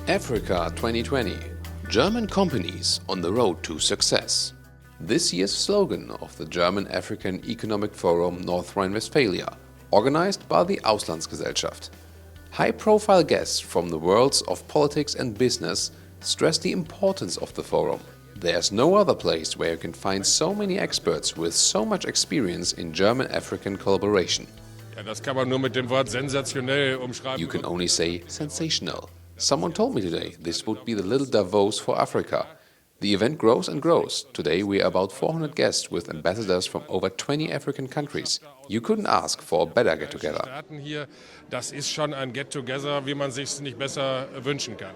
Afrika 2020 – German companies on the road to success. This year's slogan of the German African Economic Forum North Rhine-Westphalia, organized by the Auslandsgesellschaft. High-profile guests from the worlds of politics and business stress the importance of the forum. There's no other place where you can find so many experts with so much experience in German-African collaboration. Das kann man nur mit dem Wort sensationell umschreiben. You can only say sensational. Someone told me today this would be the little Davos for Africa. The event grows and grows. Today we are about 400 guests with ambassadors from over 20 African countries. You couldn't ask for a better get-together. Das ist schon ein Get-together, wie man sich nicht besser wünschen kann.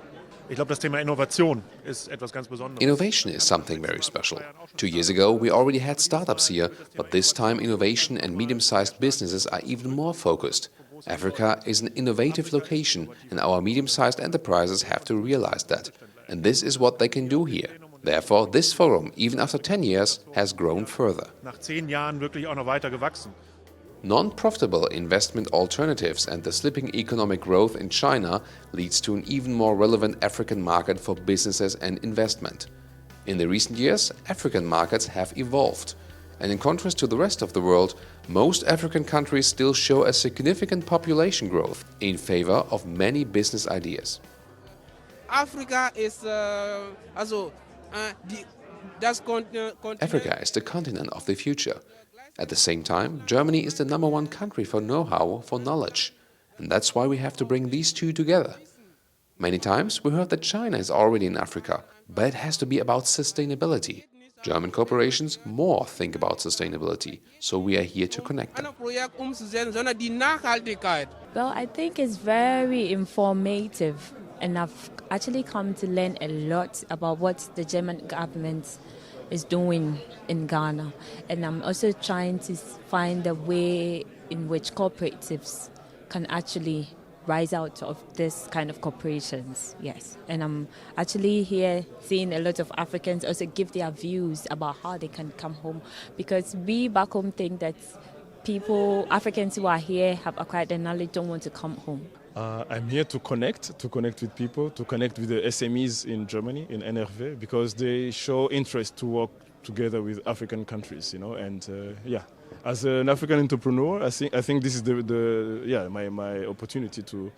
Ich glaube, das Thema Innovation ist etwas ganz Besonderes. Innovation is something very special. 2 years ago we already had startups here, but this time innovation and medium-sized businesses are even more focused. Africa is an innovative location and our medium-sized enterprises have to realize that. And this is what they can do here. Therefore, this forum, even after 10 years, has grown further. Nach 10 Jahren wirklich auch noch weiter gewachsen. Non-profitable investment alternatives and the slipping economic growth in China leads to an even more relevant African market for businesses and investment. In the recent years, African markets have evolved. And in contrast to the rest of the world, most African countries still show a significant population growth in favor of many business ideas. Afrika ist Africa is the continent of the future. At the same time, Germany is the #1 country for know-how, for knowledge. And that's why we have to bring these two together. Many times we heard that China is already in Africa, but it has to be about sustainability. German corporations more think about sustainability, so we are here to connect them. Well, I think it's very informative, and I've actually come to learn a lot about what the German government is doing in Ghana. And I'm also trying to find a way in which cooperatives can actually rise out of this kind of corporations, yes. And I'm actually here seeing a lot of Africans also give their views about how they can come home, because we back home think that people, Africans who are here, have acquired the knowledge, don't want to come home. I'm here to connect with people, to connect with the SMEs in Germany, in NRW, because they show interest to work together with African countries, and as an African entrepreneur, I think this is my opportunity to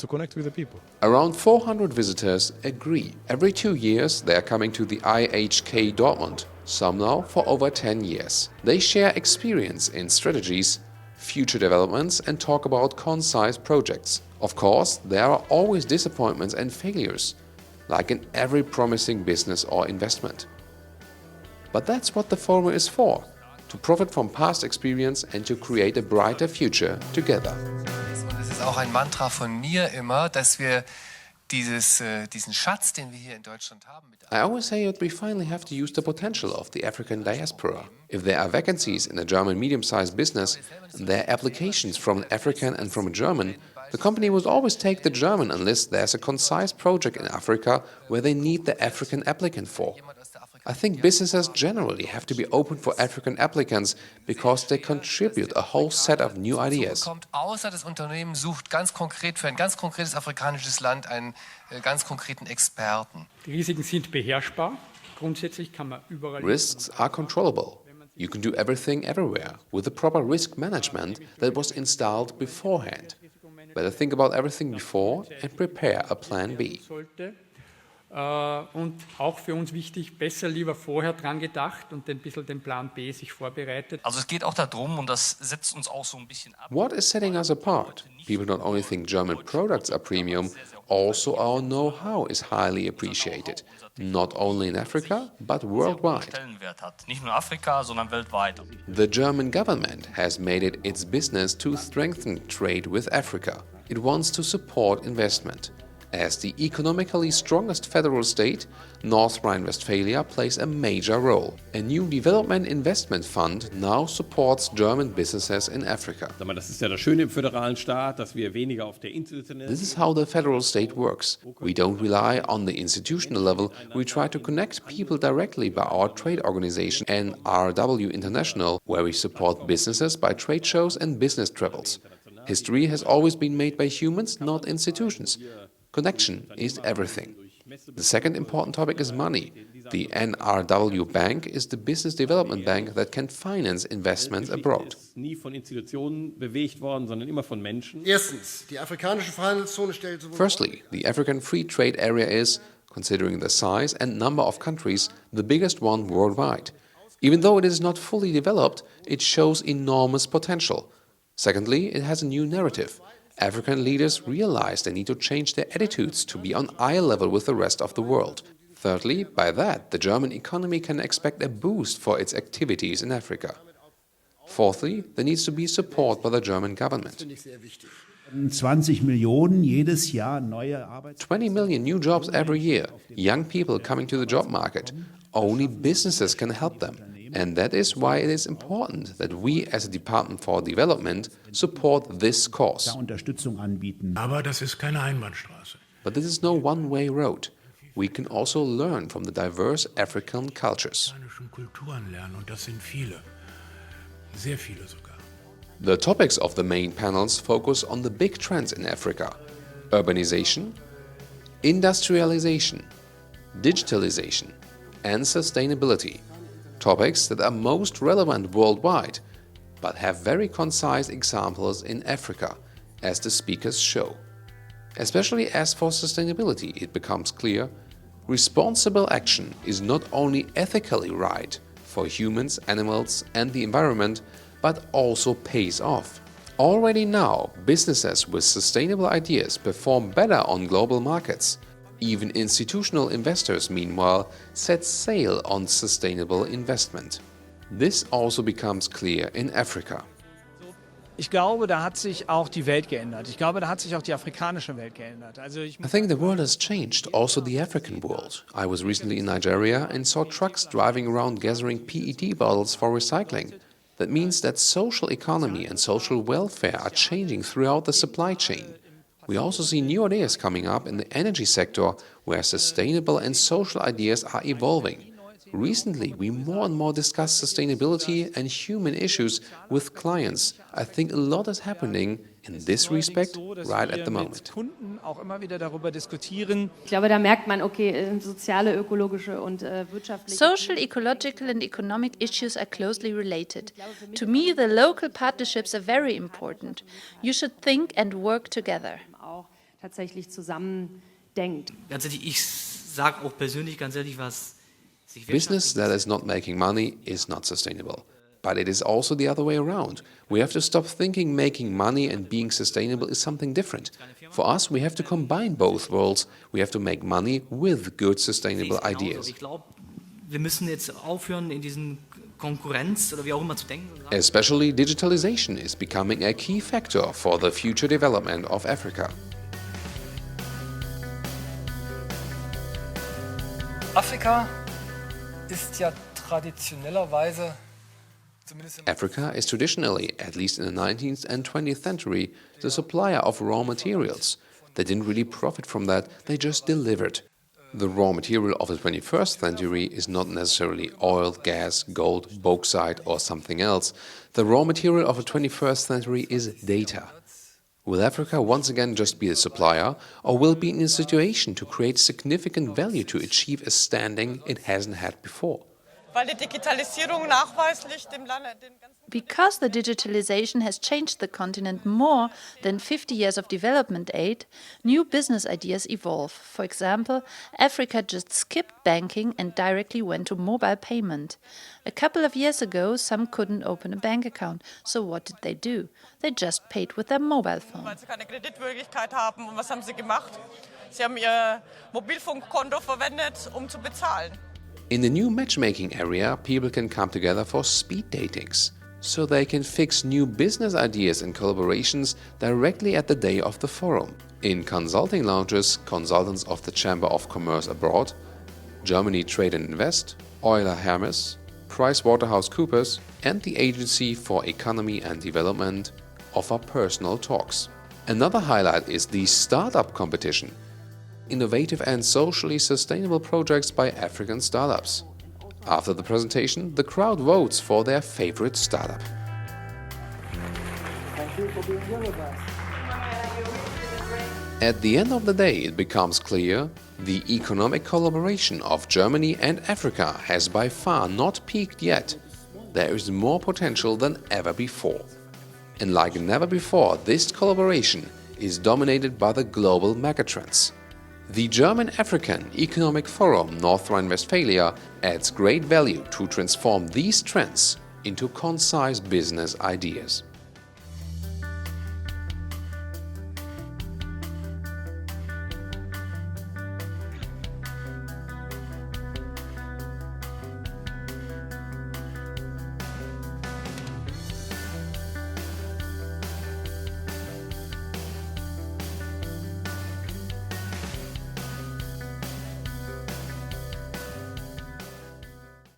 connect with the people. Around 400 visitors agree. Every 2 years they are coming to the IHK Dortmund, some now for over 10 years. They share experience in strategies, future developments and talk about concise projects. Of course, there are always disappointments and failures, like in every promising business or investment. But that's what the forum is for, to profit from past experience and to create a brighter future together. Und es ist auch ein Mantra von mir immer, dass wir diesen Schatz, den wir hier in Deutschland haben. I always say that we finally have to use the potential of the African diaspora. If there are vacancies in a German medium-sized business and there are applications from an African and from a German, the company would always take the German unless there's a concise project in Africa where they need the African applicant for. I think businesses generally have to be open for African applicants because they contribute a whole set of new ideas. Außer das Unternehmen sucht ganz konkret für ein ganz konkretes afrikanisches Land einen ganz konkreten Experten. Die Risiken sind beherrschbar. Grundsätzlich kann man überall. Risks are controllable. You can do everything everywhere with the proper risk management that was installed beforehand. Better think about everything before and prepare a plan B. Und auch für uns wichtig, besser lieber vorher dran gedacht und ein bisschen den Plan B sich vorbereitet. Also es geht auch darum, und das setzt uns auch so ein bisschen ab. What is setting us apart? People not only think German products are premium, also our know-how is highly appreciated. Not only in Africa, but worldwide. Nicht nur Afrika, sondern weltweit. The German government has made it its business to strengthen trade with Africa. It wants to support investment. As the economically strongest federal state, North Rhine-Westphalia plays a major role. A new development investment fund now supports German businesses in Africa. Das ist ja das Schöne im föderalen Staat, dass wir weniger auf der This is how the federal state works. We don't rely on the institutional level, we try to connect people directly by our trade organization NRW International, where we support businesses by trade shows and business travels. History has always been made by humans, not institutions. Connection is everything. The second important topic is money. The NRW Bank is the business development bank that can finance investments abroad. Nie von Institutionen bewegt worden, sondern immer von Menschen. Erstens, die afrikanische Freihandelszone stellt sowohl Firstly, the African Free Trade Area is, considering the size and number of countries, the biggest one worldwide. Even though it is not fully developed, it shows enormous potential. Secondly, it has a new narrative. African leaders realize they need to change their attitudes to be on eye level with the rest of the world. Thirdly, by that, the German economy can expect a boost for its activities in Africa. Fourthly, there needs to be support by the German government. 20 Millionen jedes Jahr neue 20 million new jobs every year, young people coming to the job market. Only businesses can help them. And that is why it is important that we as a Department for Development support this cause. Unterstützung anbieten. Aber das ist keine Einbahnstraße. But this is no one-way road. We can also learn from the diverse African cultures. Kulturen lernen, und das sind viele. Sehr viele sogar. The topics of the main panels focus on the big trends in Africa: urbanization, industrialization, digitalization, and sustainability. Topics that are most relevant worldwide, but have very concise examples in Africa, as the speakers show. Especially as for sustainability, it becomes clear responsible action is not only ethically right for humans, animals, and the environment, but also pays off. Already now, businesses with sustainable ideas perform better on global markets. Even institutional investors, meanwhile, set sail on sustainable investment. This also becomes clear in Africa. Ich glaube, da hat sich auch die Welt geändert. Ich glaube, da hat sich auch die afrikanische Welt geändert. I think the world has changed, also the African world. I was recently in Nigeria and saw trucks driving around gathering PET bottles for recycling. That means that social economy and social welfare are changing throughout the supply chain. We also see new ideas coming up in the energy sector, where sustainable and social ideas are evolving. Recently, we more and more discuss sustainability and human issues with clients. I think a lot is happening in this respect right at the moment. Ich glaube, da merkt man, okay, soziale, ökologische und wirtschaftliche. Social, ecological and economic issues are closely related. To me, the local partnerships are very important. You should think and work together. Auch tatsächlich zusammen denkt. Ganz ehrlich, ich sage auch persönlich ganz ehrlich, was Business that is not making money is not sustainable. But it is also the other way around. We have to stop thinking making money and being sustainable is something different. For us, we have to combine both worlds. We have to make money with good sustainable ideas. Ich glaube, wir müssen jetzt aufhören, in diesen Konkurrenz oder wie auch immer zu denken. Especially digitalization is becoming a key factor for the future development of Africa. Afrika ist ja traditionellerweise Africa is traditionally, at least in the 19th and 20th century, the supplier of raw materials. They didn't really profit from that, they just delivered. The raw material of the 21st century is not necessarily oil, gas, gold, bauxite or something else. The raw material of the 21st century is data. Will Africa once again just be a supplier, or will it be in a situation to create significant value to achieve a standing it hasn't had before? Because the digitalization has changed the continent more than 50 years of development aid, new business ideas evolve. For example, Africa just skipped banking and directly went to mobile payment. A couple of years ago, some couldn't open a bank account. So what did they do? They just paid with their mobile phone. Weil sie keine Kreditmöglichkeit haben. Und was haben sie gemacht? Sie haben ihr Mobilfunkkonto verwendet, zu bezahlen. In the new matchmaking area, people can come together for speed datings, so they can fix new business ideas and collaborations directly at the day of the forum. In consulting lounges, consultants of the Chamber of Commerce abroad, Germany Trade and Invest, Euler Hermes, PricewaterhouseCoopers, and the Agency for Economy and Development offer personal talks. Another highlight is the startup competition. Innovative and socially sustainable projects by African startups. After the presentation, the crowd votes for their favorite startup. Thank you for being here with us. At the end of the day, it becomes clear the economic collaboration of Germany and Africa has by far not peaked yet. There is more potential than ever before. And like never before, this collaboration is dominated by the global megatrends. The German-African Economic Forum North Rhine-Westphalia adds great value to transform these trends into concise business ideas.